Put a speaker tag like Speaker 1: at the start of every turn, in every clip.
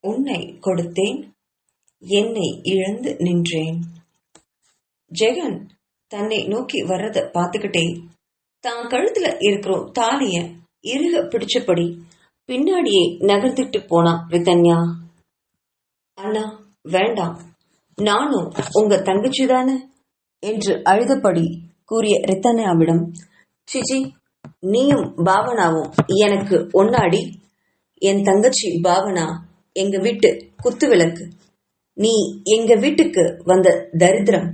Speaker 1: உன்னை கொடுத்தேன், என்னை இழந்து நின்றேன். ஜெகன் தன்னை நோக்கி வர்றத பார்த்துக்கிட்டே தான் கழுத்துல இருக்கிற தாலிய இறுக பிடிச்சபடி பின்னாடியே நகர்ந்துட்டு போனான் ரிதன்யா. அண்ணா வேண்டாம், நானும் உங்க தங்கச்சி தானே என்று அழுதபடி கூறிய ரிதன்யாவிடம், சிச்சி நீயும் பாவனாவும் எனக்கு ஒன்னாடி. என் தங்கச்சி பாவனா எங்க வீட்டு குத்து விளக்கு, நீ எங்க வீட்டுக்கு வந்த தரித்திரம்,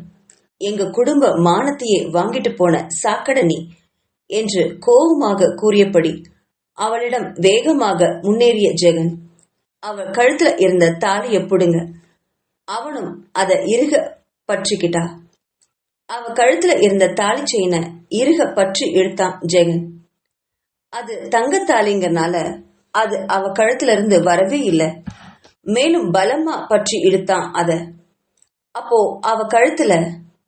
Speaker 1: எங்க குடும்ப மானத்தையே வாங்கிட்டு போன சாக்கடை நீ என்று கோபமாக கூறியபடி அவளிடம் வேகமாக முன்னேறிய ஜெகன் அவள் கழுத்துல இருந்த தாலியை புடுங்க அவனும் அதை இறுக பற்றிக்கிட்டா. அவ கழுத்துல இருந்த தாலி செயினை இறுக பற்றி இழுத்தான் ஜெகன். அது தங்கத்தாலிங்கனால அது அவ கழுத்துல இருந்து வரவே இல்லை. மேலும் பலமா பற்றி இழுத்தான் அத. அப்போ அவ கழுத்துல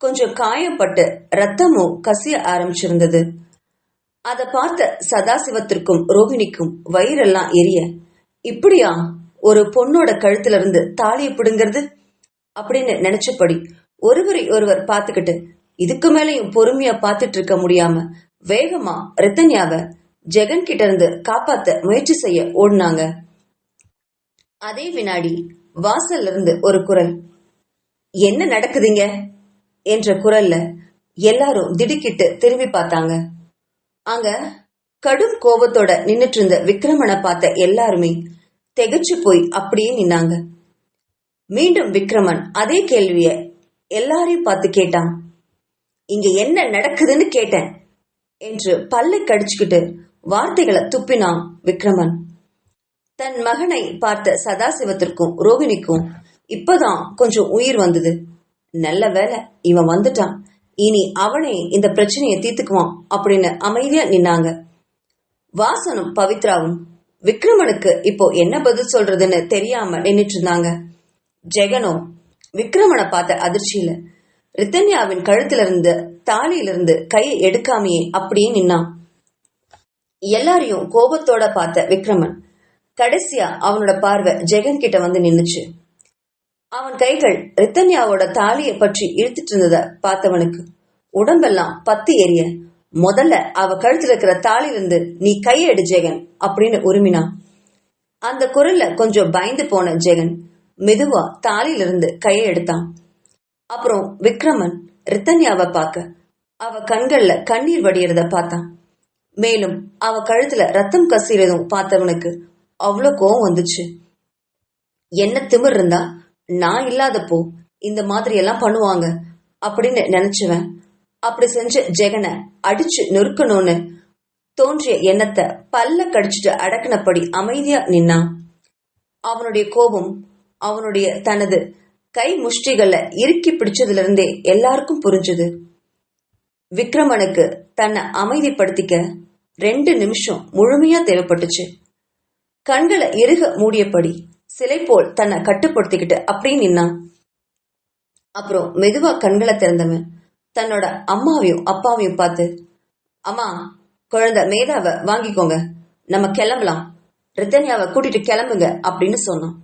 Speaker 1: கொஞ்சம் காயப்பட்டு ரத்தமும் கசிய ஆரம்பிச்சிருந்தது. அதை பார்த்த சதாசிவத்திற்கும் ரோகிணிக்கும் வயிறெல்லாம் எரிய, இப்படியா ஒரு பொண்ணோட கழுத்துல இருந்து தாலியை பிடுங்கிறது அப்படின்னு நினைச்சபடி ஒருவரை ஒருவர் பார்த்துக்கிட்டு இதுக்கு மேலையும் பொறுமையா பார்த்துட்டு இருக்க முடியாம வேகமா ரிதன்யாவை ஜெகன் கிட்ட இருந்து காப்பாத்த முயற்சி செய்ய ஓடினாங்க. அதே வினாடி வாசல்ல இருந்து ஒரு குரல், என்ன நடக்குதுங்க என்ற குரல்ல எல்லாரும் திடுக்கிட்டு திரும்பி பார்த்தாங்க. அங்க கடும் கோபத்தோட நின்னுட்டு இருந்த விக்ரமனை பார்த்த எல்லாருமே திகைச்சு போய் அப்படியே நின்னாங்க. மீண்டும் விக்ரமன் அதே கேள்விய எல்லாரையும் பார்த்து கேட்டான். இங்க என்ன நடக்குதுன்னு கேட்டேன் என்று பல்லை கடிச்சுக்கிட்டு வார்த்தைகளை துப்பினான் விக்ரமன். தன் மகனை பார்த்த சதாசிவத்திற்கும் ரோகிணிக்கும் இப்பதான் கொஞ்சம் உயிர் வந்தது. நல்ல வேலை இவன் வந்துட்டான், இனி அவனே இந்த பிரச்சனையை தீர்த்துக்குவான் அப்படின்னு அமைதியா நின்னாங்க. வாசனும் பவித்ராவும் விக்ரமனுக்கு இப்போ என்ன பதில் சொல்றதுன்னு தெரியாம நின்னுட்டு இருந்தாங்க. ஜெகனோ விக்ரமனை பார்த்த அதிர்ச்சியில ரிதன்யாவின் கழுத்துல இருந்து தாலியிலிருந்து கையை எடுக்காமையே அப்படியே நின்னான். எல்லாரையும் கோபத்தோட பார்த்த விக்ரமன் கடைசியா அவனோட பார்வை ஜெகன் கிட்ட வந்து நின்னுச்சு. அவன் கைகள் ரிதன்யாவோட தாலியை பற்றி இழுத்துட்டு இருந்தத பார்த்தவனுக்கு உடம்பெல்லாம் பத்து எரிய, முதல்ல அவ கழுத்துல இருக்கிற தாலியிலிருந்து நீ கையை எடு ஜெகன் அப்படின்னு உருமினான். அந்த குரல்ல கொஞ்சம் பயந்து போன ஜெகன் மெதுவா தாலியிலிருந்து கையை எடுத்தான். அப்புறம் விக்ரமன் ரிதன்யாவை பார்க்க அவ கண்கள்ல கண்ணீர் வடியறத பார்த்தான். மேலும் அவ கழுத்துல ரத்தம் கசிறதும் பார்த்தவனுக்கு அவ்வளோ கோவம் வந்துச்சு. என்ன திமிர் இருந்தா நான் இல்லாதப்போ இந்த மாதிரி எல்லாம் பண்ணுவாங்க அப்படின்னு நினைச்சுவேன். அப்படி செஞ்ச ஜெகனை அடிச்சு நொறுக்கணும்னு தோன்றிய எண்ணத்தை பல்ல கடிச்சிட்டு அடக்கினபடி அமைதியா நின்னான். அவனுடைய கோபம் அவனுடைய தனது கை முஷ்டிகளை இறுக்கி பிடிச்சதுல இருந்தே எல்லாருக்கும் புரிஞ்சுது. விக்ரமனுக்கு தன்னை அமைதிப்படுத்திக்க 2 நிமிஷம் முழுமையா தேவைப்பட்டுச்சு. கண்களை இறுக மூடியபடி சிலை போல் தன்னை கட்டுப்படுத்திக்கிட்டு அப்படியே நின்னான். அப்புறம் மெதுவா கண்களை திறந்தவன் தன்னோட அம்மாவையும் அப்பாவையும் பார்த்து, அம்மா குழந்தை மேதாவை வாங்கிக்கோங்க, நம்ம கிளம்பலாம், ரிதன்யாவை கூட்டிட்டு கிளம்புங்க அப்படின்னு சொன்னான்.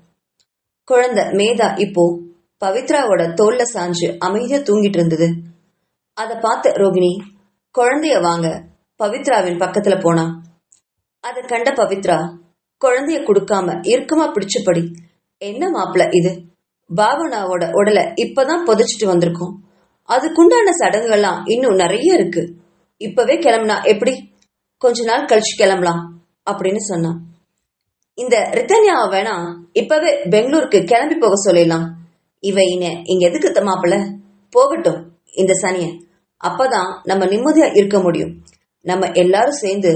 Speaker 1: குழந்தை மேதா இப்போ பவித்ராவோட தோல்ல சாஞ்சு அமைதியா தூங்கிட்டு இருந்தது. அதை பார்த்த ரோகிணி குழந்தைய வாங்க பவித்ராவின் பக்கத்துல போனா. அதை கண்ட பவித்ரா குழந்தைய கொடுக்காம இறுக்கமா பிடிச்சபடி, என்ன மாப்பிள்ள இது, பாவனாவோட உடலை இப்பதான் புதைச்சிட்டு வந்திருக்கோம், அதுக்குண்டான சடங்குகள்லாம் இன்னும் நிறைய இருக்கு, இப்பவே கிளம்புனா எப்படி, கொஞ்ச நாள் கழிச்சு கிளம்பலாம் அப்படின்னு சொன்னான். இந்த ரிதன்யாவை வேணா இப்பவே பெங்களூருக்கு கிளம்பி போக சொல்லிடலாம், இவ இங்க எதுக்கு மாப்பிள்ள, போகட்டும் இந்த சனிய, அப்பதான் நம்ம நிம்மதியா இருக்க முடியும், நம்ம எல்லாரும் சேர்ந்து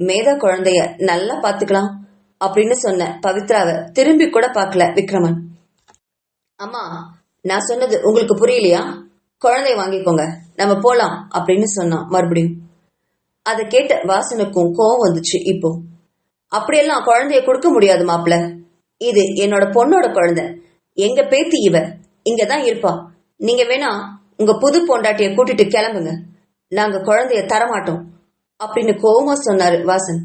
Speaker 1: மேதா குழந்தைய நல்லா பாத்துக்கலாம் அப்படின்னு சொன்ன பவித்ராவை திரும்பி கூட பார்க்கல விக்ரமன். அம்மா நான் சொன்னது உங்களுக்கு புரியலையா, குழந்தைய வாங்கிக்கோங்க நம்ம போலாம் அப்படின்னு சொன்னான் மறுபடியும். அதை கேட்ட வாசனுக்கும் கோவம் வந்துச்சு. இப்போ அப்படியெல்லாம் குழந்தைய கொடுக்க முடியாது மாப்பிள்ள, இது என்னோட பொண்ணோட குழந்தை, எங்க பேத்தி இவ இங்கதான் இருப்பா, நீங்க வேணா உங்க புது பொண்டாட்டிய கூட்டிட்டு கிளம்புங்க, நாங்க குழந்தைய தரமாட்டோம் அப்படின்னு கோவமா சொன்னாரு வாசன்.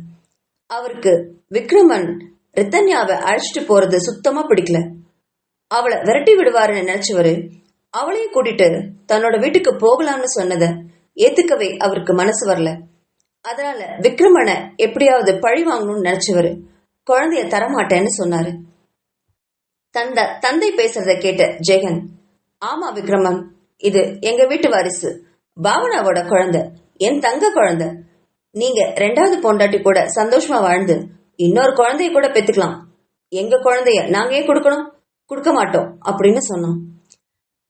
Speaker 1: அவருக்கு விக்ரமன் ரித்தன்யாவை அழைச்சிட்டு போறது சுத்தமா பிடிக்கல. அவளை விரட்டி விடுவாருன்னு நினைச்சவரு அவளையும் கூட்டிட்டு தன்னோட வீட்டுக்கு போகலாம்னு சொன்னத ஏத்துக்கவே அவருக்கு மனசு வரல. அதனால விக்ரமனை எப்படியாவது பழி வாங்கணும்னு நினைச்சவரு குழந்தைய தரமாட்டேன்னு சொன்னாரு. தந்தை பேசுறத கேட்ட ஜெகன், ஆமா விக்ரமன், இது எங்க வீட்டு வாரிசு, பாவனாவோட குழந்தை, என் தங்க குழந்தை. நீங்க 2வது பொண்டாட்டி கூட சந்தோஷமா வாழ்ந்து இன்னொரு குழந்தைய கூட பெத்துக்கலாம். எங்க குழந்தைய நாங்க ஏன் கொடுக்கணும்? கொடுக்க மாட்டோம் அப்படின்னு சொன்னோம்.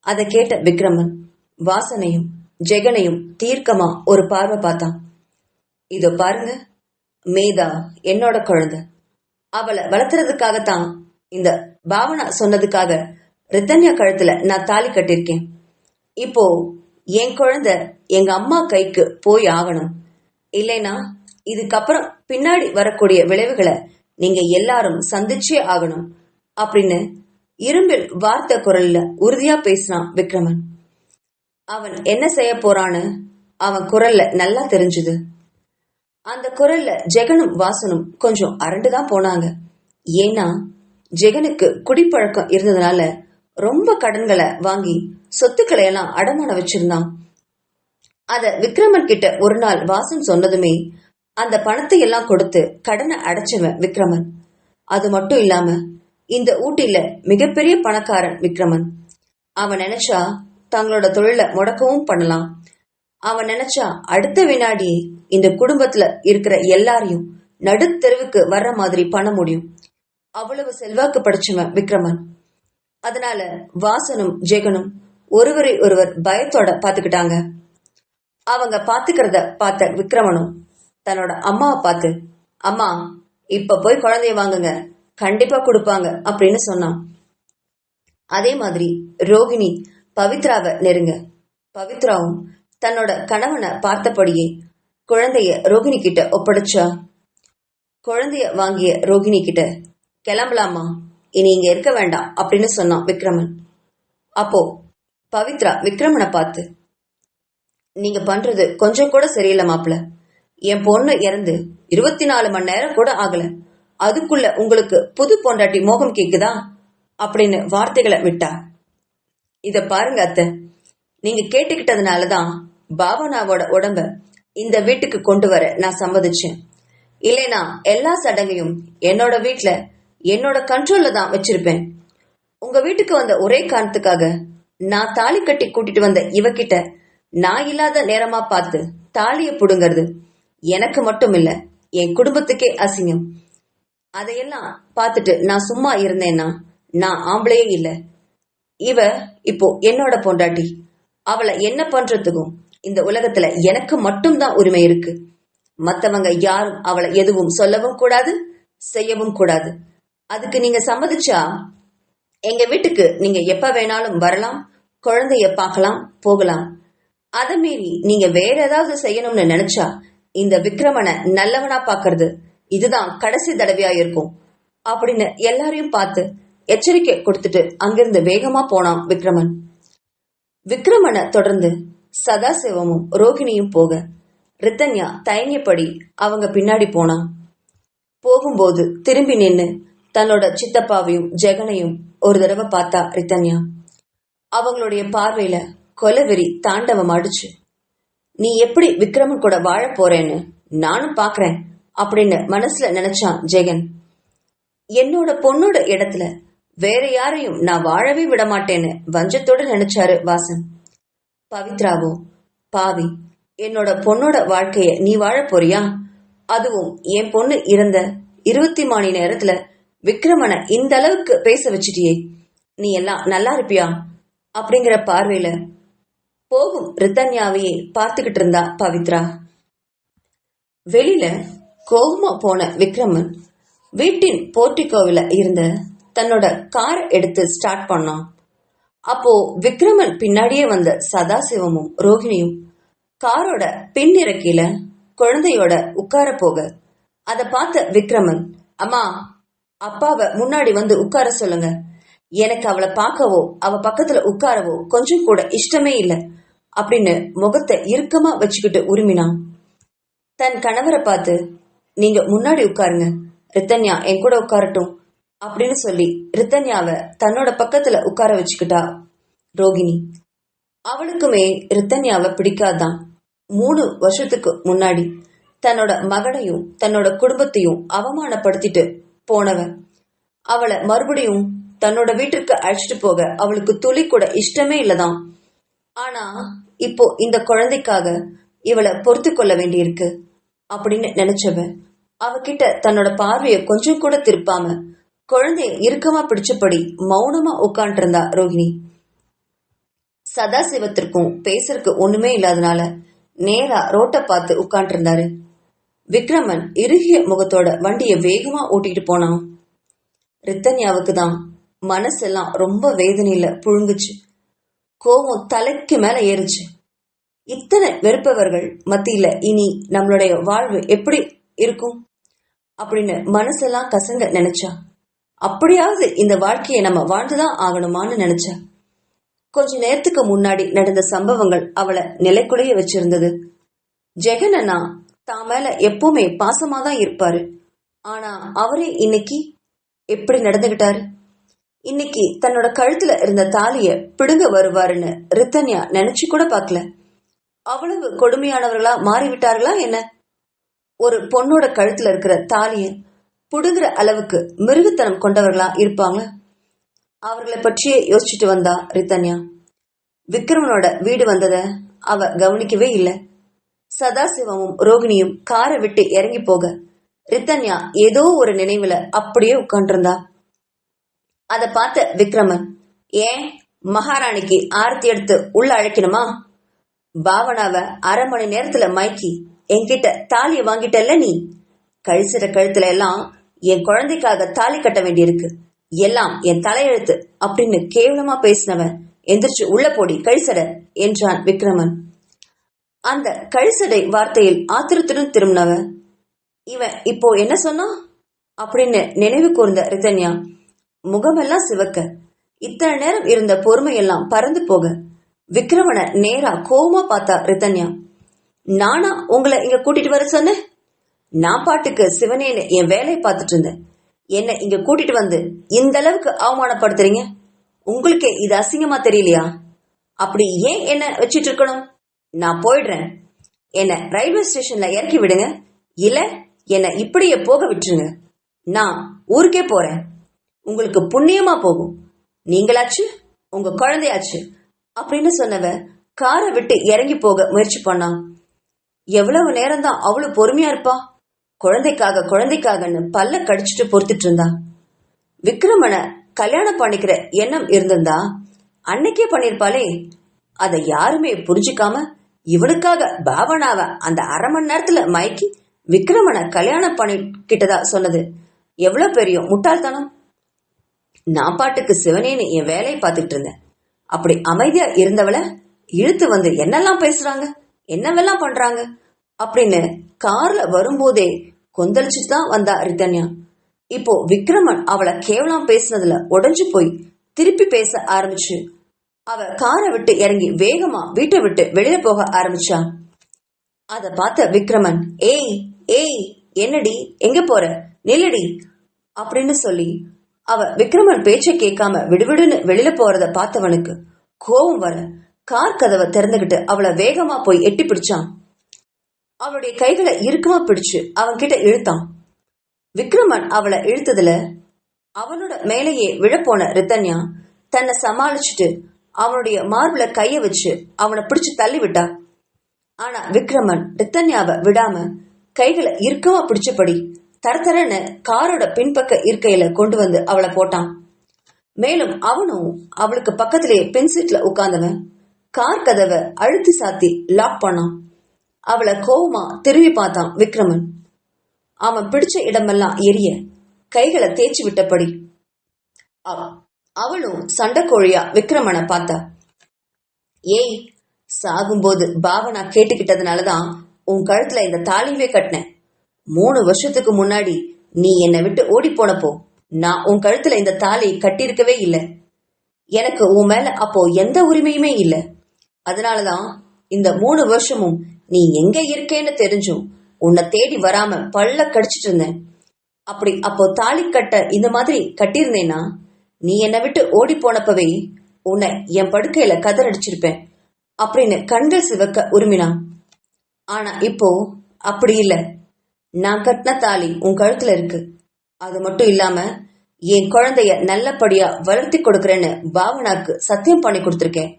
Speaker 1: அதை கேட்ட விக்ரமன் வாசனையும் ஜெகனையும் தீர்க்கமா ஒரு பார்வை பார்த்தான். இதோ பாருங்க, மேதா என்னோட குழந்தை. அவளை வளர்த்துறதுக்காகத்தான் இந்த பாவனா சொன்னதுக்காக ரித்தன்யா கழுத்துல நான் தாலி கட்டிருக்கேன். இப்போ என் குழந்தை எங்க அம்மா கைக்கு போய் ஆகணும். இல்லைனா இதுக்கப்புறம் பின்னாடி வரக்கூடிய விளைவுகளை நீங்க எல்லாரும் சந்திச்சே ஆகணும் அப்படின்னு இரும்பில் வார்த்தை குரல்ல உறுதியா பேசினான் விக்ரமன். அவன் என்ன செய்ய போறான்னு அவன் குரல்ல நல்லா தெரிஞ்சுது. அந்த குரல்ல ஜெகனும் வாசனும் கொஞ்சம் அரண்டுதான் போனாங்க. ஏன்னா ஜெகனுக்கு குடிப்பழக்கம் இருந்ததுனால ரொம்ப கடன்களை வாங்கி சொத்துக்களை எல்லாம் அடமான வச்சிருந்தான். அத விக்ரமன் கிட்ட ஒரு நாள் வாசன் சொன்னதுமே அந்த பணத்தை எல்லாம் கொடுத்து கடனை அடைச்சவன் விக்ரமன். அது மட்டும் இல்லாம இந்த ஊட்டில மிகப்பெரிய பணக்காரன் விக்ரமன். அவன் நினைச்சா தங்களோட தொழில முடக்கவும் பண்ணலாம். அவன் நினைச்சா அடுத்த வினாடி இந்த குடும்பத்துல இருக்கிற எல்லாரையும் நடுத்தெருவுக்கு வர்ற மாதிரி பண்ண முடியும். அவ்வளவு செல்வாக்கு படைச்சவன் விக்ரமன். அதனால வாசனும் ஜெகனும் ஒருவரை ஒருவர் பயத்தோட பாத்துக்கிட்டாங்க. அவங்க பாத்துக்கிறத பார்த்த விக்ரமனும் தன்னோட அம்மாவை பார்த்து, அம்மா இப்ப போய் குழந்தைய வாங்குங்க, கண்டிப்பா கொடுப்பாங்க அப்படின்னு சொன்னான். அதே மாதிரி ரோகிணி பவித்ராவை நெருங்க. பவித்ராவும் தன்னோட கணவனை பார்த்தபடியே குழந்தைய ரோகிணி கிட்ட ஒப்படைச்சா. குழந்தைய வாங்கிய ரோகிணி கிட்ட, கிளம்பலாமா, இனி இங்க இருக்க வேண்டாம் அப்படின்னு சொன்னான் விக்ரமன். அப்போ பவித்ரா விக்ரமனை பார்த்து, நீங்க பண்றது கொஞ்சம் கூட சரியில்லை மாப்பிள்ள. என் பொண்ணு இறந்து 24 மணி நேரம் கூட ஆகல, அதுக்குள்ள உங்களுக்கு புது பொண்டாட்டி மோகம் கேக்குதா அப்படின்னு வார்த்தைகளை விட்டா. இத பாருங்க அத்தை, நீங்க கேட்டுக்கிட்டதுனாலதான் பாவனாவோட உடம்ப இந்த வீட்டுக்கு கொண்டு வர நான் சம்மதிச்சேன். இல்லைனா எல்லா சடங்கையும் என்னோட வீட்டுல என்னோட கண்ட்ரோல்ல தான் வச்சிருப்பேன். உங்க வீட்டுக்கு வந்த ஒரே காரணத்துக்காக நான் தாலி கட்டி கூட்டிட்டு வந்த இவகிட்ட நான் இல்லாத நேரமா பார்த்து தாலிய புடுங்கிறது எனக்கு மட்டும் இல்ல, என் குடும்பத்துக்கே அசிங்கம். அதையெல்லாம் பார்த்துட்டு நான் சும்மா இருந்தேன்னா நான் ஆம்பளையே இல்ல. இவ இப்போ என்னோட பொண்டாட்டி. அவளை என்ன பண்றதுக்கும் இந்த உலகத்துல எனக்கு மட்டும்தான் உரிமை இருக்கு. மத்தவங்க யாரும் அவளை எதுவும் சொல்லவும் கூடாது, செய்யவும் கூடாது. அதுக்கு நீங்க சம்மதிச்சா எங்க வீட்டுக்கு நீங்க எப்ப வேணாலும் வரலாம், குழந்தைய பார்க்கலாம், போகலாம். அதை மீறி நீங்க வேற ஏதாவது செய்யணும்னு நினைச்சா இந்த விக்ரமனை நல்லவனா பாக்குறது இதுதான் கடைசி தடவையா இருக்கும் அப்படின்னு எல்லாரையும் பார்த்து எச்சரிக்கை கொடுத்துட்டு அங்கிருந்து வேகமா போனான் விக்ரமன். விக்ரமனை தொடர்ந்து சதாசிவமும் ரோகிணியும் போக ரித்தன்யா தயங்கியபடி அவங்க பின்னாடி போனான். போகும்போது திரும்பி நின்னு தன்னோட சித்தப்பாவையும் ஜெகனையும் ஒரு தடவை பார்த்தா ரித்தன்யா. அவங்களுடைய பார்வையில கொலவெறி தாண்டவம் அடிச்சு, நீ எப்படி விக்ரமன் கூட வாழ போறேன்னு நானும் பாக்குறேன் அப்படின்னு மனசுல நினைச்சான் ஜெகன். என்னோட பொண்ணோட இடத்துல வேற யாரையும் நான் வாழவே விட மாட்டேன்னு வஞ்சத்தோட நினைச்சாரு வாசன். பவித்ராவோ பாவி, என்னோட பொண்ணோட வாழ்க்கைய நீ வாழ போறியா? அதுவும் என் பொண்ணு இறந்த 20 மணி நேரத்துல விக்ரமனை இந்த அளவுக்கு பேச வச்சிட்டியே, நீ எல்லாம் நல்லா இருப்பியா அப்படிங்கிற பார்வையில போகும் ரித்தன்யாவையே பார்த்துக்கிட்டு இருந்தா பவித்ரா. வெளியில கோபமா போன விக்ரமன் வீட்டின் போர்ட்டிகோவில இருந்த தன்னோட காரை எடுத்து ஸ்டார்ட் பண்ணான். அப்போ விக்ரமன் பின்னாடியே வந்த சதாசிவமும் ரோகிணியும் காரோட பின்னிறக்கில குழந்தையோட உட்கார போக அத பார்த்த விக்ரமன், அம்மா அப்பாவை முன்னாடி வந்து உட்கார சொல்லுங்க, எனக்கு அவளை பார்க்கவோ அவ பக்கத்துல உட்காரவோ கொஞ்சம் கூட இஷ்டமே இல்ல அப்படின்னு முகத்தை இறுக்கமா வச்சுக்கிட்டு உரிமினான். தன் கணவரை பார்த்து, நீங்க முன்னாடி உட்காருங்க, ரித்தன்யா என் கூட உட்காரட்டும் அப்படின்னு சொல்லி ரித்தன்யாவை தன்னோட பக்கத்துல உட்கார வச்சுக்கிட்டா ரோகிணி. அவளுக்குமே ரித்தன்யாவை பிடிக்காதான். 3 வருஷத்துக்கு முன்னாடி தன்னோட மகனையும் தன்னோட குடும்பத்தையும் அவமானப்படுத்திட்டு போனவன் அவளை மறுபடியும் தன்னோட வீட்டிற்கு அழைச்சிட்டு போக அவளுக்கு துளி கூட இஷ்டமே இல்லதான். ஆனா இப்போ இந்த குழந்தைக்காக இவளை பொறுத்து கொள்ள வேண்டியிருக்கு அப்படின்னு நினைச்சவன் அவகிட்ட தன்னோட பார்வையை கொஞ்சம் கூட திருப்பாம குழந்தைய இறுக்கமா பிடிச்சபடி மௌனமா உட்கார்ந்து இருந்தா ரோகிணி. சதாசிவத்திற்கும் பேசுறதுக்கு ஒண்ணுமே இல்லாதனால நேரா ரோட்டை பார்த்து உட்கார்ந்து இருந்தாரு. விக்ரமன் இறுகிய முகத்தோட வண்டிய வேகமா ஓட்டிட்டு போனான். ரித்தன்யாவுக்கு தான் மனசெல்லாம் ரொம்ப வேதனையில புழுங்குச்சு. கோபம் தலைக்கு மேல ஏறுச்சு. இத்தனை வெறுப்பவர்கள் மத்தியில இனி நம்மளுடைய வாழ்வு எப்படி இருக்கும் அப்படின்னு மனசெல்லாம் கசங்க நினைச்சா. அப்படியாவது இந்த வாழ்க்கையை நம்ம வாழ்ந்துதான் ஆகணுமான்னு நினைச்சா. கொஞ்ச நேரத்துக்கு முன்னாடி நடந்த சம்பவங்கள் அவளை நிலைக்குலைய வச்சிருந்தது. ஜெகன் அண்ணா தான் மேல எப்பவுமே பாசமாதான் இருப்பாரு. ஆனா அவரே இன்னைக்கு எப்படி நடந்துகிட்டாரு? இன்னைக்கு தன்னோட கழுத்துல இருந்த தாலிய பிடுங்க வருவாருன்னு ரித்தன்யா நினைச்சு கூட பார்க்கல. அவ்வளவு கொடுமையானவர்களா மாறிவிட்டார்களா என்ன? ஒரு பொண்ணோட கழுத்துல இருக்கிற தாலிய புடுங்குற அளவுக்கு மிருகத்தனம் கொண்டவர்களா இருப்பாங்க. அவர்களை பற்றியே யோசிச்சுட்டு வந்தா ரித்தன்யா. விக்ரமனோட வீடு வந்தத அவ கவனிக்கவே இல்லை. சதாசிவமும் ரோகிணியும் காரை விட்டு இறங்கி போக ரித்தன்யா ஏதோ ஒரு நினைவுல அப்படியே உட்காண்டிருந்தா. அத பார்த்த விக்ரமன், ஏன் மகாராணிக்கு ஆரத்தி எடுத்து உள்ள அழைக்கணுமா? பாவனாவ 1/2 மணி நேரத்துல மயக்கி என்கிட்ட தாலியை வாங்கிட்டல்ல நீ. கழிச்சிட கழுத்துல எல்லாம் என் குழந்தைக்காக தாலி கட்ட வேண்டியிருக்கு. எல்லாம் என் தலையெழுத்து அப்படின்னு கேவலமா பேசினவன் எந்திரிச்சு உள்ள போடி கழிசட என்றான் விக்ரமன். அந்த கழிசடை வார்த்தையில் ஆத்திரத்துடன் திரும்பினவன், இவன் இப்போ என்ன சொன்னா அப்படின்னு நினைவு கூர்ந்த ரித்தன்யா முகமெல்லாம் சிவக்க இத்தனை நேரம் இருந்த பொறுமையெல்லாம் பறந்து போக விக்ரமனை நேரா கோவமா பார்த்தா ரித்தன்யா. நானா உங்களை இங்க கூட்டிட்டு வர சொன்னேன்? நான் பாட்டுக்கு சிவனேன்னு என் வேலையை பார்த்துட்டு இருந்தேன். என்ன இங்க கூட்டிட்டு வந்து இந்த அளவுக்கு அவமானப்படுத்துறீங்க? உங்களுக்கே இது அசிங்கமா தெரியலையா? அப்படி ஏன் என்ன வச்சிட்டு இருக்கணும்? நான் போயிடுறேன். என்ன ரயில்வே ஸ்டேஷன்ல இறக்கி விடுங்க, இல்ல என்ன இப்படியே போக விட்டுருங்க. நான் ஊருக்கே போறேன். உங்களுக்கு புண்ணியமா போகும். நீங்களாச்சு உங்க குழந்தையாச்சு அப்படின்னு சொன்னவ காரை விட்டு இறங்கி போக முயற்சி பண்ணான். எவ்வளவு நேரம் தான் அவ்வளவு பொறுமையா இருப்பா? குழந்தைக்காகன்னு பல்ல கடிச்சிட்டு பொறுத்துட்டு இருந்தா. விக்ரமனை கல்யாணம் பண்ணிக்கிற எண்ணம் இருந்திருந்தா அன்னைக்கே பண்ணிருப்பாளே. அதை யாருமே புரிஞ்சுக்காம இவனுக்காக பாவனாவ அந்த 1/2 மணி நேரத்துல மயக்கி விக்ரமனை கல்யாணம் பண்ணிக்கிட்டதா சொன்னது எவ்வளவு பெரிய முட்டாள்தனம். நான் பாட்டுக்கு சிவனேன்னு என் வேலையை பார்த்துட்டு இருந்தேன். அப்படி அமைதியா இருந்தவளை இழுத்து வந்து என்னெல்லாம் பேசுறாங்க, என்னவெல்லாம் பண்றாங்க அப்படின்னு கார்ல வரும்போதே கொந்தளிச்சுட்டு தான் வந்தா ரித்தன்யா. இப்போ விக்ரமன் அவளை கேவலம் பேசினதுல உடைஞ்சு போய் திருப்பி பேச ஆரம்பிச்சு அவ காரை விட்டு இறங்கி வேகமா வீட்டை விட்டு வெளியில போக ஆரம்பிச்சா. அத பார்த்த விக்ரமன், ஏய் ஏய் என்னடி, எங்க போற, நில்லடி அப்படின்னு சொல்லி அவ விக்ரமன் பேச்சை கேட்காம விடுவிடுன்னு வெளியில போறத பார்த்தவனுக்கு கோபம் வர கார் கதவை திறந்துகிட்டு அவளை வேகமா போய் எட்டி பிடிச்சான். அவளுடைய கைகளை இறுக்கமா பிடிச்சு அவன் கிட்ட இழுத்தான். விக்ரமன் அவளை இழுத்ததுல அவனோட மேலேயே விழப்போன ரித்தன்யா தன்னை சமாளிச்சுட்டு அவனுடைய மார்புல கைய வச்சு அவனை பிடிச்சு தள்ளி விட்டா. ஆனா விக்ரமன் ரித்தன்யாவை விடாம கைகளை இறுக்கமா பிடிச்சபடி தரத்தரன்னு காரோட பின்பக்க இருக்கையில கொண்டு வந்து அவளை போட்டான். மேலும் அவனும் அவளுக்கு பக்கத்திலேயே பின் சீட்ல உட்கார்ந்தவன் கார் கதவை அழுத்தி சாத்தி லாக் பண்ணான். அவளை கோவமா திரும்பி பார்த்தான் விக்ரமன். அவன் பிடிச்ச இடமெல்லாம் எரிய கைகளை தேய்ச்சி விட்டபடி அவளும் சண்டைக்கோழியா விக்ரமனை பார்த்தா. ஏய், சாகும்போது பாவனா கேட்டுக்கிட்டதுனாலதான் உன் கழுத்துல இந்த தாலியவே கட்டினேன். 3 வருஷத்துக்கு முன்னாடி நீ என்னை விட்டு ஓடி போனப்போ நான் உன் கழுத்துல இந்த தாலி கட்டியிருக்கவே இல்லை. எனக்கு உன் மேல அப்போ எந்த உரிமையுமே இல்லை. அதனாலதான் இந்த 3 வருஷமும் நீ எங்க இருக்கேன்னு தெரிஞ்சும் உன்னை தேடி வராம பல்ல கடிச்சிட்டு இருந்தேன். அப்போ தாலி கட்ட இந்த மாதிரி கட்டியிருந்தேனா நீ என்னை விட்டு ஓடி போனப்பவே உன்னை என் படுக்கையில கதறடிச்சிருப்பேன் அப்படின்னு கண்கள் சிவக்க உருமினான். ஆனா இப்போ அப்படி இல்ல. நான் கட்டின தாலி உன் கழுத்துல இருக்கு. அது மட்டும் இல்லாம என் குழந்தைய நல்லபடியா வளர்த்தி கொடுக்கறேன்னு பாவனாக்கு சத்தியம் பண்ணி கொடுத்திருக்கேன்.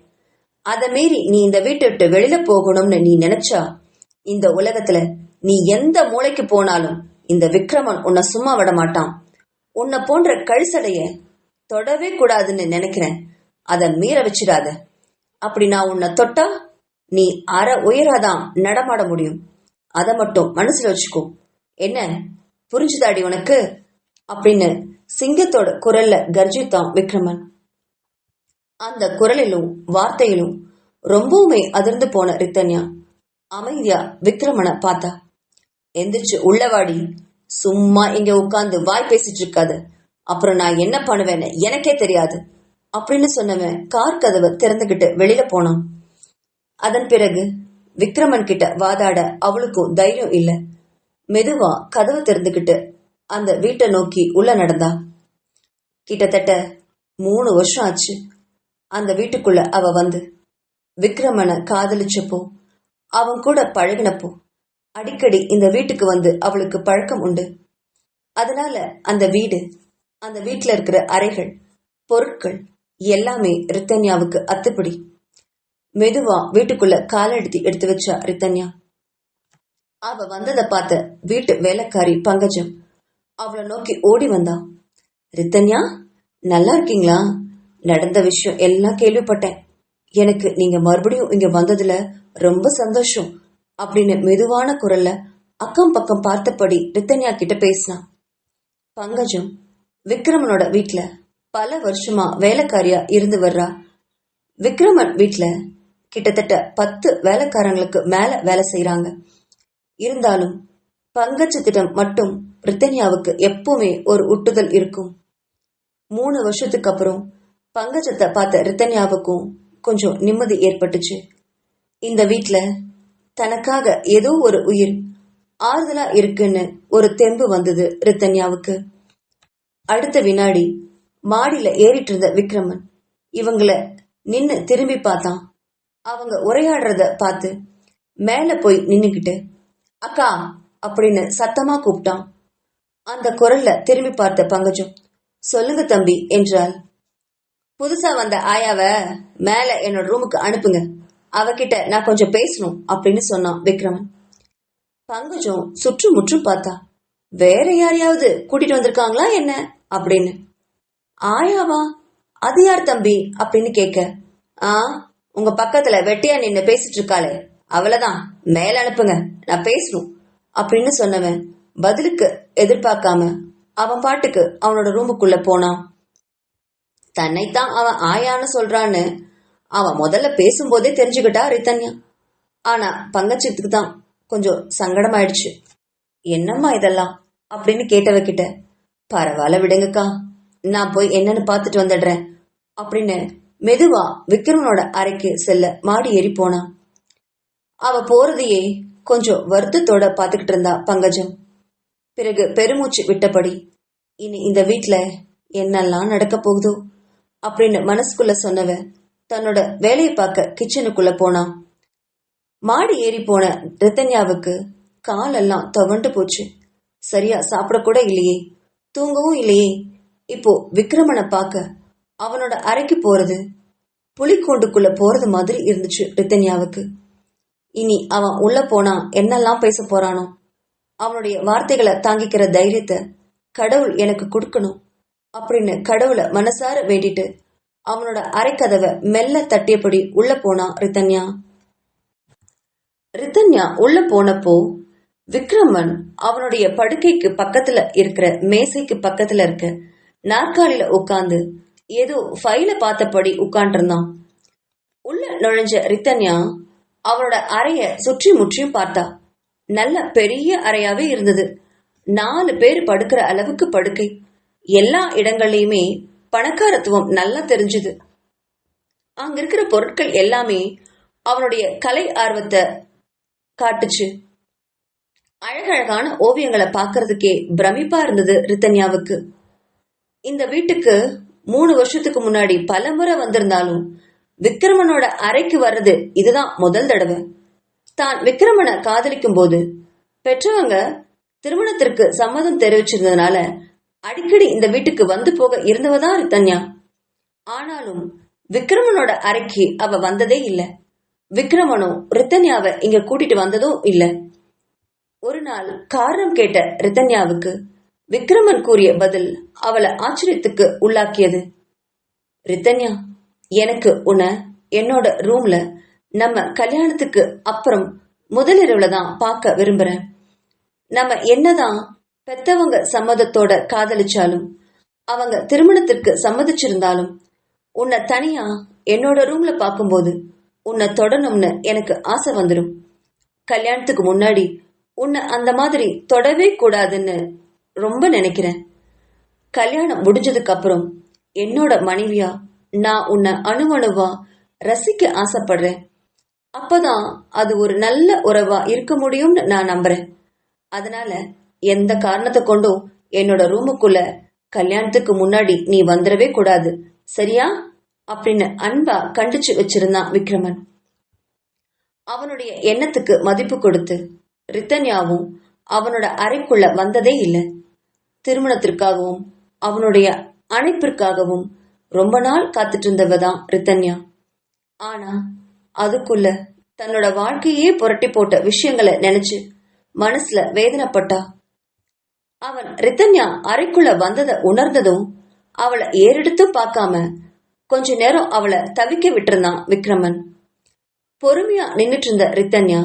Speaker 1: அதை மீறி நீ இந்த வீட்டை விட்டு வெளியில போகணும்னு நீ நினைச்சா இந்த உலகத்துல நீ எந்த மூளைக்கு போனாலும் இந்த விக்ரமன் உன்னை சும்மா விட மாட்டான். உன்னை போன்ற கழுசடைய தொடவே கூடாதுன்னு நினைக்கிறேன். அதை மீற வச்சிடாத. அப்படி நான் உன்னை தொட்டா நீ அரை உயராதான் நடமாட முடியும். அதை மட்டும் மனசுல வச்சுக்கோ. என்ன புரிஞ்சுதாடி உனக்கு அப்படின்னு சிங்கத்தோட குரல்ல கர்ஜித்தான் விக்ரமன். அந்த குரலிலும் வார்த்தையிலும் ரொம்பவுமே அதிர்ந்து போன ரித்தன்யா அமைதியா விக்ரமனை பார்த்தா. எந்திரிச்சு உள்ளவாடி, சும்மா இங்க உட்கார்ந்து வாய் பேசிட்டு இருக்காது, அப்புறம் நான் என்ன பண்ணுவேன்னு எனக்கே தெரியாது அப்படின்னு சொன்னவன் கார் கதவை திறந்துகிட்டு வெளியில போனான். அதன் பிறகு விக்ரமன் கிட்ட வாதாட அவளுக்கும் தைரியம் இல்ல. மெதுவா கதவை திறந்துகிட்டு அந்த வீட்டை நோக்கி உள்ள நடந்தா. கிட்டத்தட்ட 3 வருஷம் ஆச்சு அந்த வீட்டுக்குள்ள அவ வந்து. விக்ரமனை காதலிச்சப்போ, அவன் கூட பழகினப்போ அடிக்கடி இந்த வீட்டுக்கு வந்து அவளுக்கு பழக்கம் உண்டு. அதனால அந்த வீடு, அந்த வீட்டுல இருக்கிற அறைகள், பொருட்கள் எல்லாமே ரித்தன்யாவுக்கு அத்துப்படி. மெதுவா வீட்டுக்குள்ள காலெடுத்து எடுத்து வச்சா ரித்தன்யா. அவ வந்ததை பார்த்த வீட்டு வேலைக்காரி பங்கஜம் அவளை நோக்கி ஓடி வந்தா. ரித்தன்யா, நல்லா இருக்கீங்களா? நடந்த விஷயம் எல்லாம் கேள்விப்பட்டேன். எனக்கு நீங்க மறுபடியும் இங்க வந்ததுல ரொம்ப சந்தோஷம் அப்படின்னு மெதுவான குரல்ல அக்கம் பக்கம் பார்த்தபடி ரித்தன்யா கிட்ட பேசினான். பங்கஜம் விக்ரமனோட வீட்டுல பல வருஷமா வேலைக்காரியா இருந்து வர்றா. விக்ரமன் வீட்டுல கிட்டத்தட்ட 10 வேலைக்காரங்களுக்கு மேல வேலை செய்யறாங்க. இருந்தாலும் பங்கஜத்திடம் மட்டும் ரித்தன்யாவுக்கு எப்பவுமே ஒரு ஒட்டுதல் இருக்கும். 3 வருஷத்துக்கு அப்புறம் பங்கஜத்தை பார்த்த ரித்தன்யாவுக்கும் கொஞ்சம் நிம்மதி ஏற்பட்டுச்சு. இந்த வீட்டுல தனக்காக ஏதோ ஒரு உயிர் ஆறுதலா இருக்குன்னு ஒரு தெம்பு வந்தது ரித்தன்யாவுக்கு. அடுத்த வினாடி மாடியில ஏறிட்டு இருந்த விக்ரமன் இவங்கள நின்னு திரும்பி பார்த்தான். அவங்க உரையாடுறத பார்த்து மேல போய் நின்னுகிட்டு அக்கா அப்படின்னு சத்தமா கூப்பிட்டான். அந்த குரல்ல திரும்பி பார்த்த பங்கஜம் சொல்லுங்க தம்பி என்றாள். புதுசா வந்த ஆயாவ மேல என்னோட ரூமுக்கு அனுப்புங்க, அவகிட்ட நான் கொஞ்சம் பேசணும் அப்படின்னு சொன்னான் விக்ரமன். பங்கஜம் சுற்றும் முற்றும் பார்த்தா. வேற யாரையாவது கூட்டிட்டு வந்திருக்காங்களா என்ன அப்படின்னு. ஆயாவா? அது யார் தம்பி அப்படின்னு கேட்க, உங்க பக்கத்துல வெட்டியா நின்னு பேசிட்டு இருக்காளே அவளதான், மேல அனுப்புங்க, நான் பேசணும் அப்படின்னு சொன்னவன் பதிலுக்கு எதிர்பார்க்காம அவன் பாட்டுக்கு அவனோட ரூமுக்குள்ள போனான். தன்னைத்தான் அவன் ஆயான்னு சொல்றான்னு அவன் முதல்ல பேசும்போதே தெரிஞ்சுக்கிட்டா ரித்தன்யா. ஆனா பங்கஜத்துக்கு தான் கொஞ்சம் சங்கடமாயிடுச்சு. என்னம்மா இதெல்லாம் அப்படின்னு கேட்டவகிட்ட, பரவாயில்ல விடுங்கக்கா, நான் போய் என்னன்னு பார்த்துட்டு வந்துடுறேன் அப்படின்னு மெதுவா விக்ரமனோட அறைக்கு செல்ல மாடி ஏறி போனான். அவ போறதையே கொஞ்சம் வருத்தத்தோட பாத்துக்கிட்டு இருந்தா பங்கஜம். பிறகு பெருமூச்சு விட்டபடி, இனி இந்த வீட்டுல என்னெல்லாம் நடக்க போகுதோ அப்படின்னு மனசுக்குள்ள சொன்னவ தன்னோட வேலையை பார்க்க கிச்சனுக்குள்ள போனான். மாடி ஏறி போன ரித்தன்யாவுக்கு காலெல்லாம் துவண்டு போச்சு. சரியா சாப்பிடக்கூட இல்லையே, தூங்கவும் இல்லையே. இப்போ விக்ரமனை பார்க்க அவனோட அறைக்கு போறது புலிக்கூண்டுக்குள்ள போறது மாதிரி இருந்துச்சு ரித்தன்யாவுக்கு. இனி அவன் உள்ள போனா என்னெல்லாம் பேச போறானோ. அவனுடைய வார்த்தைகளை தாங்கிக்கிற தைரியத்தை கடவுள் எனக்கு கொடுக்கணும் அப்படின்னு கடவுளை மனசார வேண்டிட்டு அவனோட அரைக்கதவை மெல்ல தட்டியபடி உள்ள போனா ரித்தன்யா. ரித்தன்யா உள்ள போனப்போ விக்ரமன் அவனுடைய படுக்கைக்கு பக்கத்துல இருக்கிற மேசைக்கு பக்கத்துல இருக்க நாற்காலில உட்கார்ந்து ஏதோ ஃபைல பார்த்தபடி உட்கார்ந்துருந்தான். உள்ள நுழைஞ்ச ரித்தன்யா அவனோட அறைய சுற்றி முற்றியும் பார்த்தா. நல்ல பெரிய அறையாவே இருந்தது. 4 பேர் படுக்கிற அளவுக்கு படுக்கை. எல்லா இடங்கள்லயுமே பணக்காரத்துவம் நல்லா தெரிஞ்சுது. அங்க இருக்கிற பொருட்கள் எல்லாமே அவனுடைய கலை ஆர்வத்தை காட்டுச்சு. அழகழகான ஓவியங்களை பார்க்கறதுக்கே பிரமிப்பா இருந்தது ரித்தன்யாவுக்கு. இந்த வீட்டுக்கு 3 வருஷத்துக்கு முன்னாடி பல முறை வந்திருந்தாலும் விக்ரமனோட அறைக்கு வர்றது இதுதான் முதல் தடவை. தான் விக்ரமனை காதலிக்கும் போது பெற்றவங்க திருமணத்திற்கு சம்மதம் தெரிவிச்சிருந்ததுனால அடிக்கடி இந்த வீட்டுக்கு வந்து போக இருந்தவதான் ரித்தன்யா. ஆனாலும் விக்ரமனோட அறைக்கு அவ வந்ததே இல்ல. விக்ரமனும் ரித்தன்யாவை இங்க கூட்டிட்டு வந்ததும் இல்ல. ஒரு நாள் காரணம் கேட்ட ரித்தன்யாவுக்கு விக்ரமன் கூறிய பதில் அவளை ஆச்சரியத்துக்கு உள்ளாக்கியது. ரித்தன்யா, எனக்கு உன்னை என்னோட ரூம்ல நம்ம கல்யாணத்துக்கு அப்புறம் முதலிரவுல தான் பார்க்க விரும்புறேன். நம்ம என்னதான் பெத்தவங்க சம்மதத்தோட காதலிச்சாலும் அவங்க திருமணத்திற்கு சம்மதிச்சிருந்தாலும் உன்னை தனியா என்னோட ரூம்ல பார்க்கும்போது உன்னை தொடணும்னு எனக்கு ஆசை வந்துடும். கல்யாணத்துக்கு முன்னாடி உன்னை அந்த மாதிரி தொடவே கூடாதுன்னு ரொம்ப நினைக்கிறேன். கல்யாணம் முடிஞ்சதுக்கு அப்புறம் என்னோட மனைவியா நான் உன்னை அணுவணுவா ரசிக்க ஆசைப்படுறேன். அப்பதான் அது ஒரு நல்ல உறவா இருக்க முடியும்னு நான் நம்புறேன். அதனால எந்த காரணத்தை கொண்டும் என்னோட ரூமுக்குள்ள கல்யாணத்துக்கு முன்னாடி நீ வந்துடவே கூடாது, சரியா? அப்படின்னு அன்பா கண்டிச்சு வச்சிருந்தான் விக்ரமன். அவனுடைய எண்ணத்துக்கு மதிப்பு கொடுத்து ரித்தன்யாவும் அவனோட அறைக்குள்ள வந்ததே இல்லை. திருமணத்திற்காகவும் அவனுடைய அணைப்பிற்காகவும் ரொம்ப நாள் காத்துட்டு இருந்தவதான் ரித்தன்யா. ஆனா அதுக்குள்ள தன்னோட வாழ்க்கையே புரட்டி போட்ட விஷயங்களை நினைச்சு மனசுல வேதனைப்பட்டா. அவன் ரித்தன்யா அறைக்குள்ள வந்ததை உணர்ந்ததும் அவளை ஏறெடுத்து பார்க்காம கொஞ்ச நேரம் அவளை தவிக்க விட்டுருந்தான் விக்ரமன். பொறுமையா நின்னுட்டு இருந்த ரித்தன்யா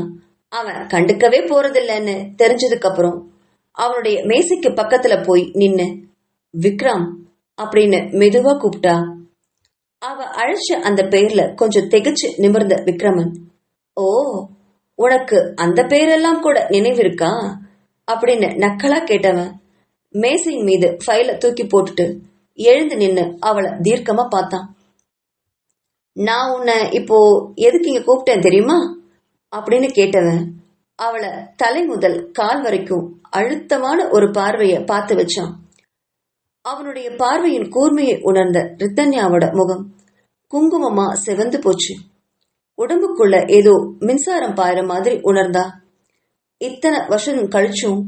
Speaker 1: அவன் கண்டுக்கவே போறதில்லைன்னு தெரிஞ்சதுக்கு அப்புறம் அவனுடைய மேசைக்கு பக்கத்துல போய் நின்னு விக்ரம் அப்படின்னு மெதுவா கூப்பிட்டா. அவ அழைச்ச அந்த பெயர்ல கொஞ்சம் திகைச்சு நிமிர்ந்த விக்ரமன், ஓ, உனக்கு அந்த பெயரெல்லாம் கூட நினைவிருக்கா அப்படின்னு நக்கலா கேட்டவன் மேசையின் மீது ஃபைல தூக்கி போட்டுட்டு எழுந்து நின்னு அவளை தீர்க்கமா பார்த்தான். நான் உன்னை இப்போ எதுக்கு இங்க கூப்பிட்டேன் தெரியுமா அப்படின்னு கேட்டவன் அவளை தலை முதல் கால் வரைக்கும் அழுத்தமான ஒரு பார்வைய பார்த்து வச்சான். அவனுடைய பார்வையின் கூர்மையை உணர்ந்த ரித்தன்யாவோட முகம் குங்குமமா செவந்து போச்சு. உடம்புக்குள்ள ஏதோ மின்சாரம் பாயிற மாதிரி உணர்ந்தா. இத்தனை வருஷம் கழிச்சும்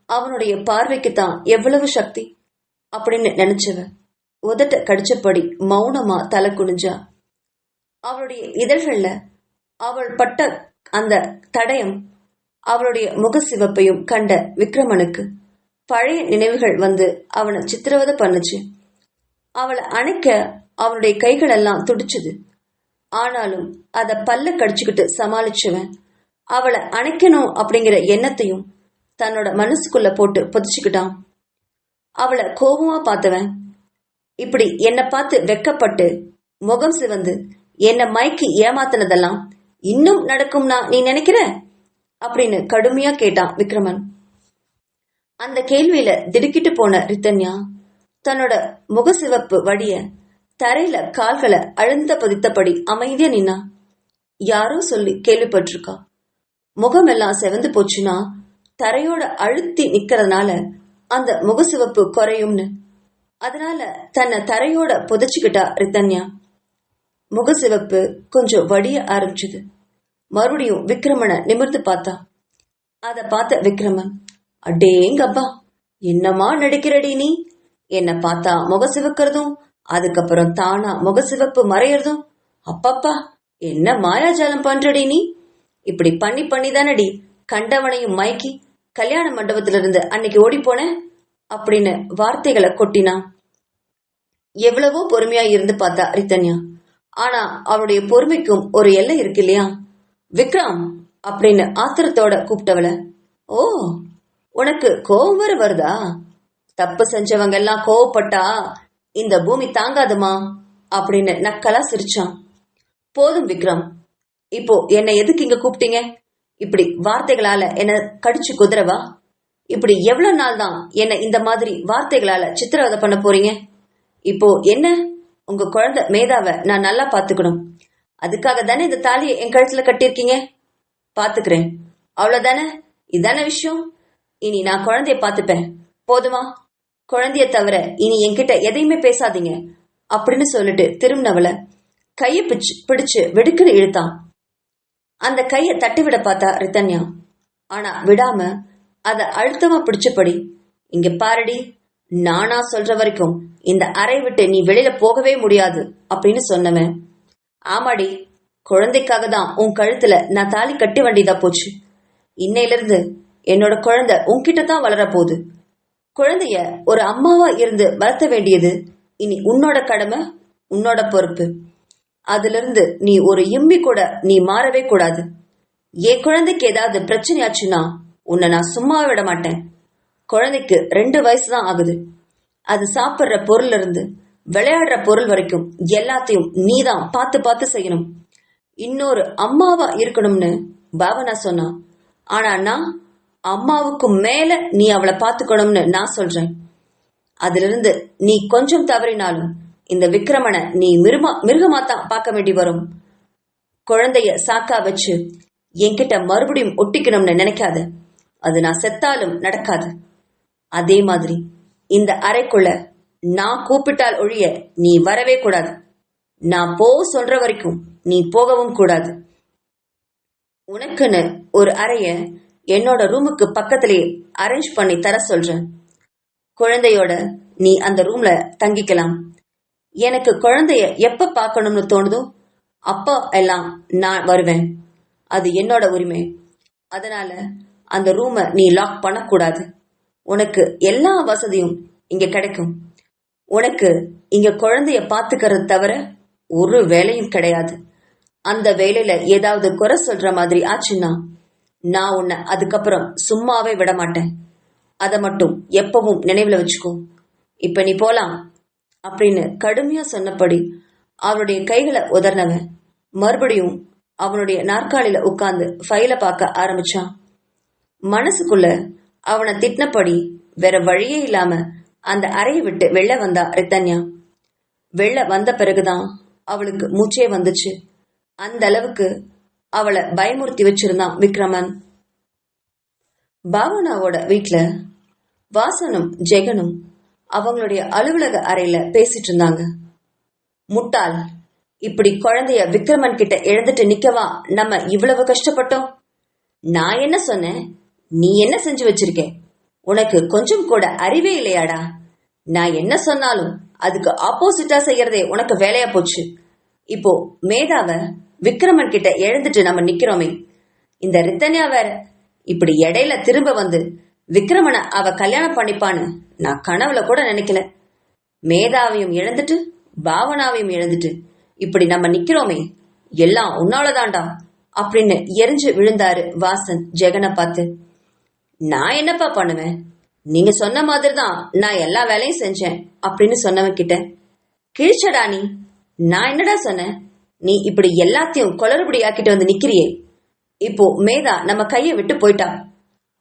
Speaker 1: அவனுடைய பார்வைக்கு தான் எவ்வளவு சக்தி அப்படின்னு நினைச்சவ உதட்ட கடிச்சபடி மௌனமா தலை குனிஞ்சா. அவளுடைய இதழ்கள்ல அவள் பட்ட அந்த தடயம் அவளுடைய முக சிவப்பையும் கண்ட விக்ரமனுக்கு பழைய நினைவுகள் வந்து அவனை சித்திரவதை பண்ணுச்சு. அவளை அணைக்க அவனுடைய கைகள் எல்லாம் துடிச்சுது. ஆனாலும் அத பல்ல கடிச்சுக்கிட்டு சமாளிச்சவன் அவளை அணைக்கணும் அப்படிங்கிற எண்ணத்தையும் தன்னோட மனசுக்குள்ள போட்டு புதைச்சுக்கிட்டான். அவளை கோபமா பார்த்தவன் இப்படி என்னை பார்த்து வெக்கப்பட்டு முகம் சிவந்து என்னை மயக்கி ஏமாத்தினதெல்லாம் இன்னும் நடக்கும்னா நீ நினைக்கிற அப்படின்னு கடுமையா கேட்டான் விக்ரமன். அந்த கேள்வியில திடுக்கிட்டு போன ரித்தன்யா தன்னோட முகசிவப்பு வடிய தரையில கால்களை அழுந்த பதித்தபடி அமைதியா நின்னா. யாரோ சொல்லி கேள்விப்பட்டிருக்கா, முகமெல்லாம் செவந்து போச்சுன்னா தரையோட அழுத்தி நிக்கிறதுனால அந்த முகசிவப்பு குறையும்னு. அதனால தன்னை தரையோட புதைச்சுக்கிட்டா ரித்தன்யா. முகசிவப்பு கொஞ்சம் வடிய ஆரம்பிச்சது. மறுபடியும் விக்ரமனை நிமிர்ந்து பார்த்தா. அத பார்த்த விக்ரமன், அடேங்கப்பா, என்னமா நடிக்கிறடி நீ? என்ன பார்த்தா முகசிவக்கிறதும் அதுக்கப்புறம் தானா முகசிவப்பு மறையறதும், அப்பப்பா என்ன மாயாஜாலம் பண்றடி நீ? இப்படி பண்ணி பண்ணிதானடி கண்டவனையும் மயக்கி கல்யாண மண்டபத்துல இருந்து அன்னைக்கு ஓடி போன அப்படின்னு வார்த்தைகளை கொட்டினான். எவ்வளவோ பொறுமையா இருந்து பார்த்தா ரித்தன்யா. ஆனா அவளுடைய பொறுமைக்கும் ஒரு எல்லை இருக்கு இல்லையா? விக்ரம் அப்படின்னு ஆத்திரத்தோட கூப்பிட்டவள, ஓ, உனக்கு கோபம் வர வருதா? தப்பு செஞ்சவங்க எல்லாம் கோவப்பட்டா இந்த பூமி தாங்காதுமா அப்படின்னு நக்கலா சிரிச்சான். போதும் விக்ரம், இப்போ என்னை எதுக்கு இங்க கூப்பிட்டீங்க? இப்படி வார்த்தைகளால என்ன கடிச்சு குதிரவா? இப்படி எவ்வளவு நாள் தான் என்ன இந்த மாதிரி வார்த்தைகளால சித்திரவதை பண்ண போறீங்க? இப்போ என்ன, உங்க குழந்தை மேதாவை நான் நல்லா பாத்துக்கணும். அதுக்காக தானே இந்த தாலியை என் கழுத்துல கட்டியிருக்கீங்க. பாத்துக்கிறேன், அவ்வளவுதானே. இதான விஷயம்? இனி நான் குழந்தைய பார்த்துப்பேன், போதுமா? குழந்தைய தவிர இனி என்கிட்ட எதையுமே பேசாதீங்க அப்படின்னு சொல்லிட்டு திரும்பினவள கைய பிடிச்சு வெடுக்குன்னு இழுத்தான். அந்த கைய தட்டிவிட பார்த்தா ரித்தன்யா. ஆனா விடாம அத அழுத்தமா பிடிச்சபடி, இங்க பாருடி, நானா சொல்ற வரைக்கும் இந்த அறை விட்டு நீ வெளியில போகவே முடியாது அப்படின்னு சொன்னவன், ஆமாடி, குழந்தைக்காக தான் உன் கழுத்துல நான் தாலி கட்டி வேண்டியதா போச்சு. இன்னையில இருந்து என்னோட குழந்தை உன்கிட்ட தான் வளர போகுது. குழந்தைய ஒரு அம்மாவா இருந்து வளர்த்த வேண்டியது இனி உன்னோட கடமை, உன்னோட பொறுப்பு. அதுல இருந்து நீ ஒரு இம்மி கூட நீ மாறவே கூடாது. என் குழந்தைக்கு ஏதாவது பிரச்சனையாச்சுன்னா உன்னை நான் சும்மா விட மாட்டேன். குழந்தைக்கு 2 வயசு தான் ஆகுது. அது சாப்பிட்ற பொருள்ல இருந்து விளையாடுற பொருள் வரைக்கும் எல்லாத்தையும் நீதான் பார்த்து பார்த்து செய்யணும். இன்னொரு அம்மாவா இருக்கணும்னு பாவனா சொன்னா. ஆனா நான் அம்மாவுக்கு மேல நீ அவளை பார்த்துக்கணும்னு நான் சொல்றேன். அதுல இருந்து நீ கொஞ்சம் தவறினாலும் இந்த விக்ரமனை நீ மிருகமாத்தான் பார்க்க வேண்டி வரும். குழந்தைய சாக்கா வச்சு என்கிட்ட மறுபடியும் ஒட்டிக்கணும்னு நினைக்காத. அது நான் செத்தாலும் நடக்காது. அதே மாதிரி இந்த அறைக்குள்ள நான் கூப்பிட்டால் ஒழிய நீ வரவே கூடாது. நான் சொல்ற வரைக்கும் நீ போகவும் கூடாது. உனக்குன்னு ஒரு அறைய என்னோட ரூமுக்கு பக்கத்திலேயே அரேஞ்ச் பண்ணி தர சொல்றேன். குழந்தையோட நீ அந்த ரூம்ல தங்கிக்கலாம். எனக்கு குழந்தைய எப்ப பார்க்கணும்னு தோணுதோ அப்போ எல்லாம் நான் வருவேன். அது என்னோட உரிமை. அதனால அந்த ரூமை நீ லாக் பண்ணக்கூடாது. உனக்கு எல்லா வசதியும் இங்க கிடைக்கும். உனக்கு இங்க குழந்தைய பாத்துக்கிறது தவிர ஒரு வேலையும் கிடையாது. அந்த வேலையில ஏதாவது குறை சொல்ற மாதிரி ஆச்சுன்னா நான் உன்னை அதுக்கப்புறம் சும்மாவே விட மாட்டேன். அதை மட்டும் எப்பவும் நினைவுல வச்சுக்கோ. இப்ப நீ போலாம் அப்படின்னு கடுமையா சொன்னபடி அவனுடைய கைகளை உதர்னவன் மறுபடியும் அவனுடைய நாற்காலியில உட்கார்ந்து ஃபைல பார்க்க ஆரம்பிச்சான். மனசுக்குள்ள அவனை திட்டினபடி வேற வழியே இல்லாம அந்த அறையை விட்டு வெளில வந்தா ரித்தன்யா. வெளில வந்த பிறகுதான் அவளுக்கு மூச்சே வந்துச்சு. அந்த அளவுக்கு அவளை பயமுறுத்தி வச்சிருந்தான் விக்ரமன். பாவனாவோட வீட்டுல வாசனும் ஜெகனும் அவங்களுடைய அலுவலக அறையில பேசிட்டு இருந்தாங்க. முட்டாள், இப்படி குழந்தைய விக்ரமன் கிட்ட எழுந்துட்டு நிக்கவா நம்ம இவ்வளவு கஷ்டப்பட்டோம்? நான் என்ன சொன்னேன், நீ என்ன செஞ்சு வச்சிருக்க? உனக்கு கொஞ்சம் கூட அறிவே இல்லையாடா? நான் என்ன சொன்னாலும் அதுக்கு ஆப்போசிட்டா செய்யறதே உனக்கு வேலையா போச்சு. இப்போ மேதாவ விக்ரமன் கிட்ட எழுந்துட்டு நம்ம நிக்கிறோமே, இந்த ரித்தன்யா வேற இப்படி இடையில திரும்ப வந்து விக்ரமனை அவ கல்யாணம் பண்ணிப்பான்னு நான் கனவுல கூட நினைக்கல. மேதாவையும் இழந்துட்டு பாவனாவையும் இழந்துட்டு இப்படி நம்ம நிக்கிறோமே, எல்லாம் உன்னாலதான்டா அப்படின்னு எரிஞ்சு விழுந்தாரு வாசன் ஜெகனை பார்த்து. நான் என்னப்பா பண்ணுவேன், நீங்க சொன்ன மாதிரிதான் நான் எல்லா வேலையும் செஞ்சேன் அப்படின்னு சொன்னவன் கிட்ட, கிழிச்சடா நீ. நான் என்னடா சொன்னேன்? நீ இப்படி எல்லாத்தையும் குளறுபடி ஆக்கிட்டு வந்து நிக்கிறியே. இப்போ மேதா நம்ம கைய விட்டு போயிட்டா.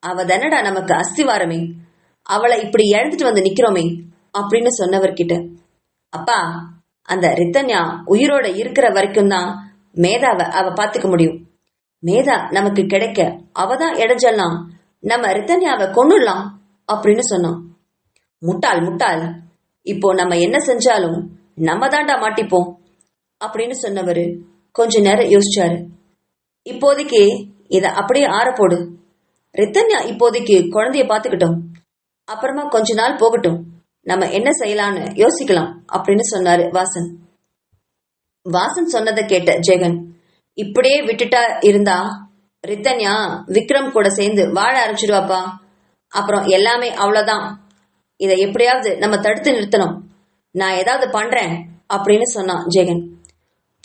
Speaker 1: அவ தானடா நமக்கு அஸ்திவாரமே. அவளை இப்படி இழந்துட்டு வந்து நிக்கிறோமே அப்படின்னு சொன்னவர்கிட்ட, அப்பா, அந்த ரித்தன்யா உயிரோட இருக்கிற வரைக்கும் தான் மேதாவை அவ பாத்துக்க முடியும். மேதா நமக்கு கிடைக்க அவதான் இடைஞ்சலாம், நம்ம ரித்தன்யாவை கொன்னுடலாம் அப்படின்னு சொன்னான். முட்டாள் முட்டாள், இப்போ நம்ம என்ன செஞ்சாலும் நம்ம தாண்டா மாட்டிப்போம் அப்படின்னு சொன்னவரு கொஞ்ச நேரம் யோசிச்சாரு. இப்போதைக்கு இத அப்படியே ஆறப்போடு. ரித்தன்யா இப்போதைக்கு குழந்தைய பாத்துக்கிட்டோம், அப்புறமா கொஞ்ச நாள் போகட்டும், நம்ம என்ன செய்யலான்னு யோசிக்கலாம் அப்படின்னு சொன்னாரு வாசன். வாசன் சொன்னதை கேட்ட ஜெகன், இப்படியே விட்டுட்டா இருந்தா ரித்தன்யா விக்ரம் கூட சேர்ந்து வாழ ஆரம்பிச்சிடுவாப்பா. அப்புறம் எல்லாமே அவ்வளவுதான். இதை எப்படியாவது நம்ம தடுத்து நிறுத்தணும். நான் ஏதாவது பண்றேன் அப்படின்னு சொன்னான் ஜெகன்.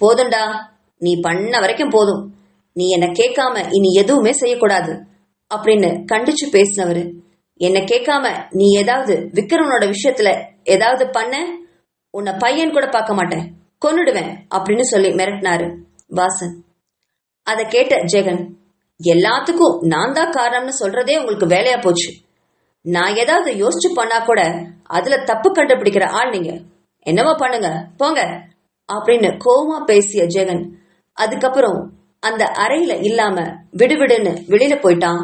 Speaker 1: போதும்டா, நீ பண்ண வரைக்கும் போதும். நீ என்ன கேட்காம இனி எதுவுமே செய்யக்கூடாது அப்படின்னு கண்டிச்சு பேசினவரு, என்ன கேட்காம நீ ஏதாவது விக்ரமனோட விஷயத்துல ஏதாவது பண்ண, உன்னை பையன் கூட பார்க்க மாட்டேன், கொன்னுடுவேன் அப்படின்னு சொல்லி மிரட்டினாரு வாசன். அதை கேட்ட ஜெகன், எல்லாத்துக்கும் நான் தான் காரணம்னு சொல்றதே உங்களுக்கு வேலையா போச்சு. நான் ஏதாவது யோசிச்சு பண்ணா கூட அதுல தப்பு கண்டுபிடிக்கிற ஆள் நீங்க. என்னவோ பண்ணுங்க போங்க அப்படின்னு கோவமா பேசிய ஜெகன் அதுக்கப்புறம் அந்த அறையில இல்லாம விடுவிடுன்னு வெளியில போயிட்டான்.